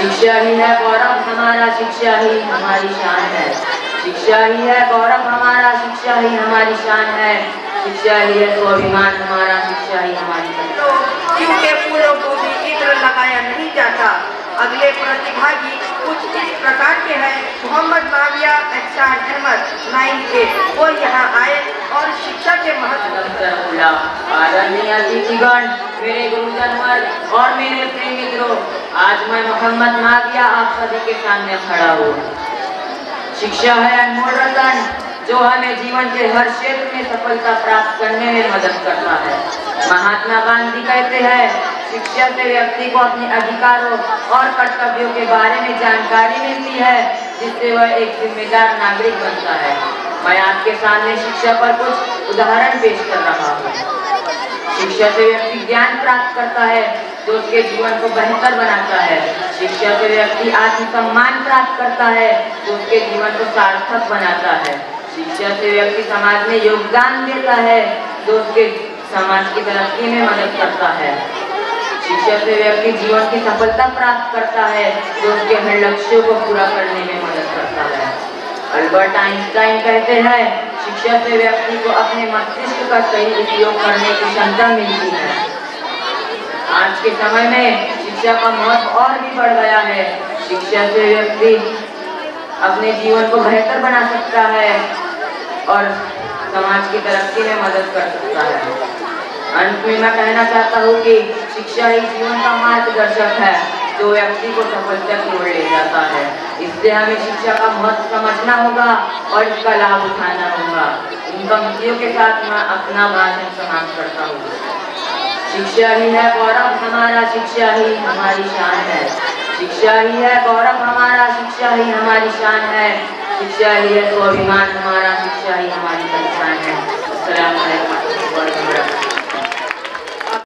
शिक्षा ही है गौरव हमारा, शिक्षा ही हमारी शान है। शिक्षा ही है गौरव हमारा, शिक्षा ही हमारी शान है। शिक्षा ही है स्वाभिमान हमारा, शिक्षा ही हमारी पहचान। जिनके फूलों को भी इत्र लगाया नहीं जाता। अगले प्रतिभागी कुछ इस प्रकार के हैं। मोहम्मद माविया एहसान अहमद 9A वो यहाँ आए और शिक्षा के महत्व। आदरणीय अतिथिगण, मेरे गुरुजन वर्ग और मेरे प्रिय मित्रों, आज मैं मोहम्मद माविया आप सभी के सामने खड़ा हूँ। शिक्षा है अनमोल रतन जो हमें जीवन के हर क्षेत्र में सफलता प्राप्त करने में मदद करता है। महात्मा गांधी कहते हैं, शिक्षा से व्यक्ति को अपने अधिकारों और कर्तव्यों के बारे में जानकारी मिलती है, जिससे वह एक जिम्मेदार नागरिक बनता है। मैं आपके सामने शिक्षा पर कुछ उदाहरण पेश कर रहा हूँ। शिक्षा से व्यक्ति ज्ञान प्राप्त करता है जो उसके जीवन को बेहतर बनाता है। शिक्षा से व्यक्ति आत्मसम्मान प्राप्त करता है जो उसके जीवन को सार्थक बनाता है। शिक्षा से व्यक्ति समाज में योगदान देता है जो उसके समाज की तरक्की में मदद करता है। शिक्षा से व्यक्ति जीवन की सफलता प्राप्त करता है जो उसके हर लक्ष्यों को पूरा करने में मदद करता है। अल्बर्ट आइंस्टाइन कहते हैं, शिक्षा से व्यक्ति को अपने मस्तिष्क का सही उपयोग करने की क्षमता मिलती है। आज के समय में शिक्षा का महत्व और भी बढ़ गया है। शिक्षा से व्यक्ति अपने जीवन को बेहतर बना सकता है और समाज की तरक्की में मदद कर सकता है। अंत में मैं कहना चाहता हूँ कि शिक्षा ही जीवन का मार्गदर्शक है जो व्यक्ति को सफलता की ओर ले जाता है। इसलिए हमें शिक्षा का महत्व समझना होगा और इसका लाभ उठाना होगा। इन पंक्तियों के साथ मैं अपना भाषण समाप्त करता हूँ। शिक्षा ही है गौरव हमारा, शिक्षा ही हमारी शान है। शिक्षा ही है गौरव हमारा, शिक्षा ही हमारी शान है। शिक्षा ही है स्वाभिमान हमारा, शिक्षा ही हमारी पहचान है।